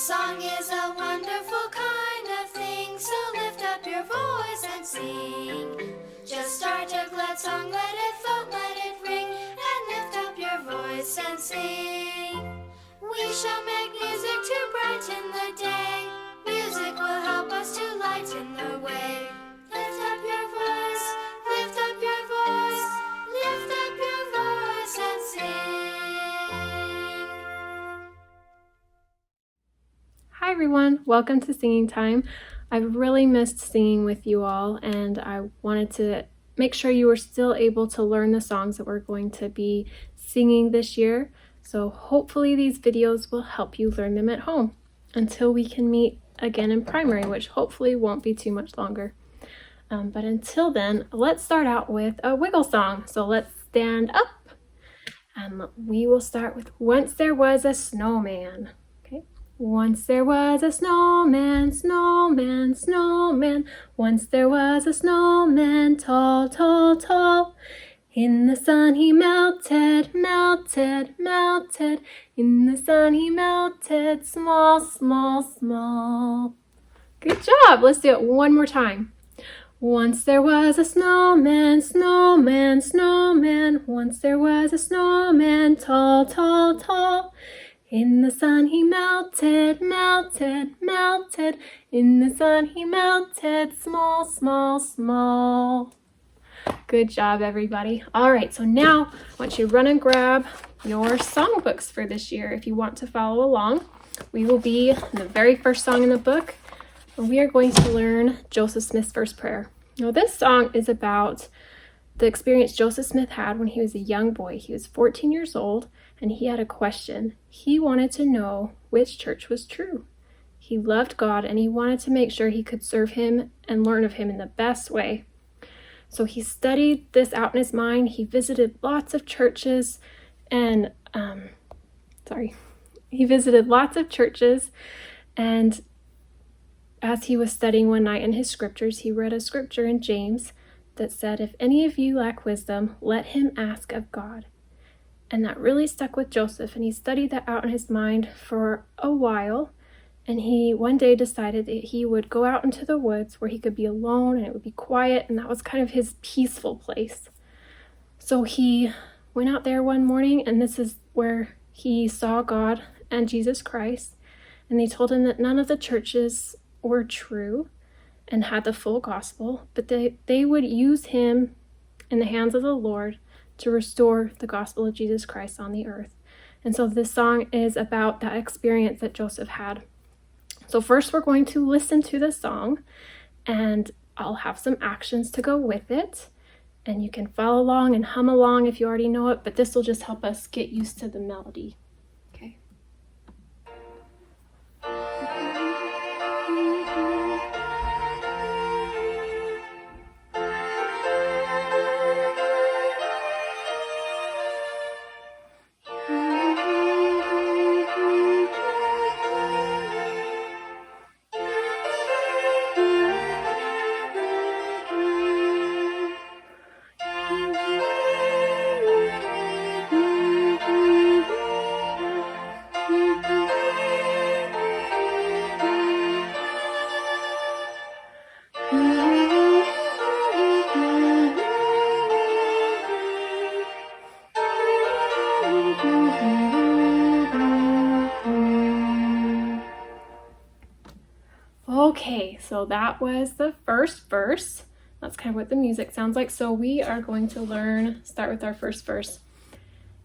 Song is a wonderful kind of thing, so lift up your voice and sing. Just start a glad song, let it float, let it ring, and lift up your voice and sing. We shall make music to brighten the day. Music will help us to lighten the way. Lift up your voice, lift up your voice, lift up your voice and sing. Hi everyone, welcome to Singing Time. I've really missed singing with you all, and I wanted to make sure you were still able to learn the songs that we're going to be singing this year. So hopefully these videos will help you learn them at home until we can meet again in primary, which hopefully won't be too much longer. But until then, let's start out with a wiggle song. So let's stand up and we will start with Once There Was a Snowman. Once there was a snowman, snowman, snowman. Once there was a snowman, tall, tall, tall. In the sun he melted, melted, melted. In the sun he melted, small, small, small. Good job. Let's do it one more time. Once there was a snowman, snowman, snowman. Once there was a snowman, tall, tall, tall. In the sun he melted, melted, melted. In the sun he melted, small, small, small. Good job, everybody. All right, so now I want you to run and grab your songbooks for this year. If you want to follow along, we will be in the very first song in the book, and we are going to learn Joseph Smith's first prayer. Now, this song is about the experience Joseph Smith had when he was a young boy. He was 14 years old, and he had a question. He wanted to know which church was true. He loved God, and he wanted to make sure he could serve him and learn of him in the best way. So he studied this out in his mind. He visited lots of churches, and and as he was studying one night in his scriptures, he read a scripture in James that said, "If any of you lack wisdom, let him ask of God." And that really stuck with Joseph, and he studied that out in his mind for a while, and he one day decided that he would go out into the woods where he could be alone and it would be quiet, and that was kind of his peaceful place. So he went out there one morning, and this is where he saw God and Jesus Christ, and they told him that none of the churches were true and had the full gospel, but they would use him in the hands of the Lord to restore the gospel of Jesus Christ on the earth. And so this song is about that experience that Joseph had. So first we're going to listen to the song, and I'll have some actions to go with it, and you can follow along and hum along if you already know it, but this will just help us get used to the melody. Okay. Okay, so that was the first verse. That's kind of what the music sounds like. So we are going to start with our first verse.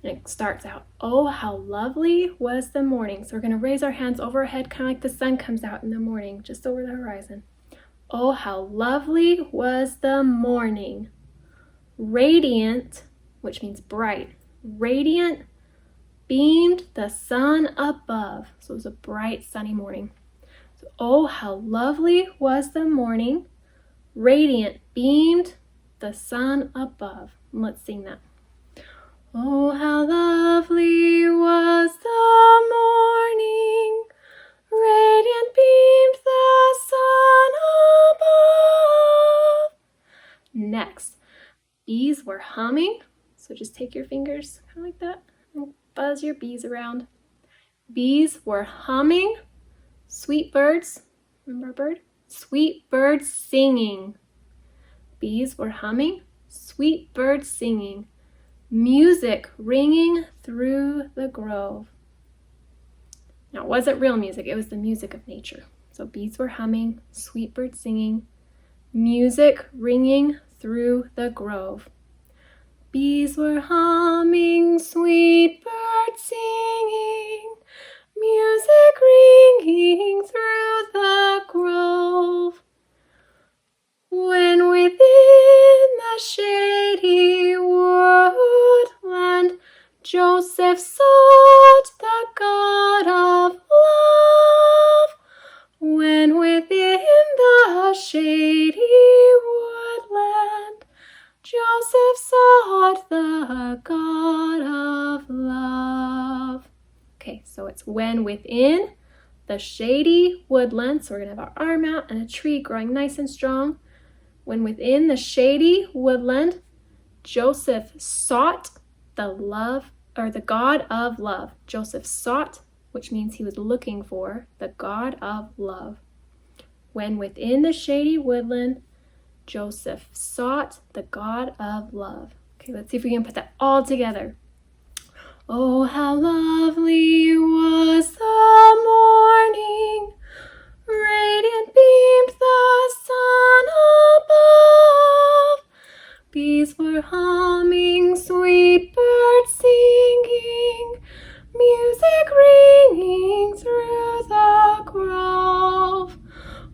And it starts out, "Oh, how lovely was the morning." So we're going to raise our hands over our head, kind of like the sun comes out in the morning, just over the horizon. Oh, how lovely was the morning. Radiant, which means bright. Radiant beamed the sun above. So it was a bright, sunny morning. So, oh, how lovely was the morning. Radiant beamed the sun above. And let's sing that. Oh, how lovely was the morning. Radiant beamed the sun above. Next, bees were humming. So just take your fingers kind of like that and buzz your bees around. Bees were humming Sweet birds, remember a bird? Sweet birds singing. Bees were humming, sweet birds singing. Music ringing through the grove. Now, it wasn't real music, it was the music of nature. So bees were humming, sweet birds singing, music ringing through the grove. Bees were humming, sweet birds singing, music ringing through the grove. When within the shady woodland Joseph sought the God of love, when within the shady woodland Joseph sought the God of love. Okay, so it's when within the shady woodland. So we're going to have our arm out and a tree growing nice and strong. When within the shady woodland, Joseph sought the God of love. Joseph sought, which means he was looking for, the God of love. When within the shady woodland, Joseph sought the God of love. Okay, let's see if we can put that all together. Oh, how lovely was the morning, radiant beamed the sun above. Bees were humming, sweet birds singing, music ringing through the grove.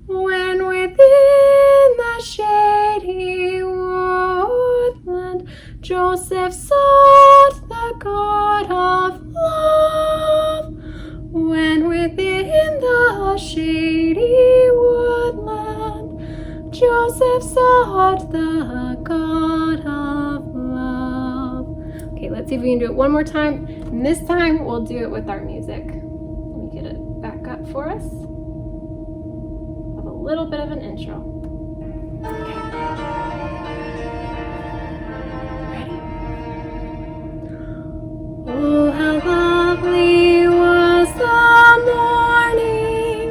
When within the shady woodland Joseph sought the God of love, when within the shady woodland Joseph sought the God of love. Okay, let's see if we can do it one more time. And this time we'll do it with our music. Let me get it back up for us. Have a little bit of an intro. Okay. Ready? Oh, how lovely was the morning,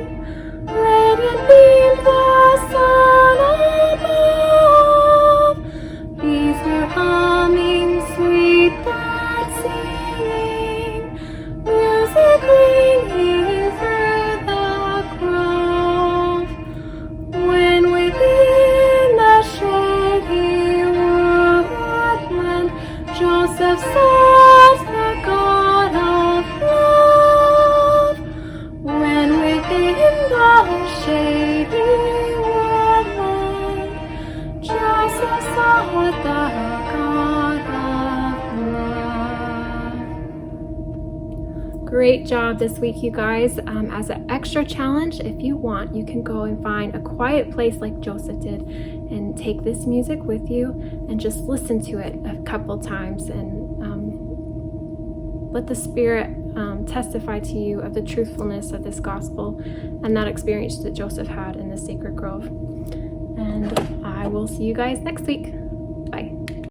radiant beamed the sun above. Bees were humming, sweet birds singing, music ringing through the grove. When within the shady woodland Joseph sought the God of love, when within the shady woodland Joseph sought the God of love. Great job this week, you guys. As an extra challenge, if you want, you can go and find a quiet place like Joseph did and take this music with you and just listen to it a couple times and let the Spirit testify to you of the truthfulness of this gospel and that experience that Joseph had in the sacred grove. And I will see you guys next week.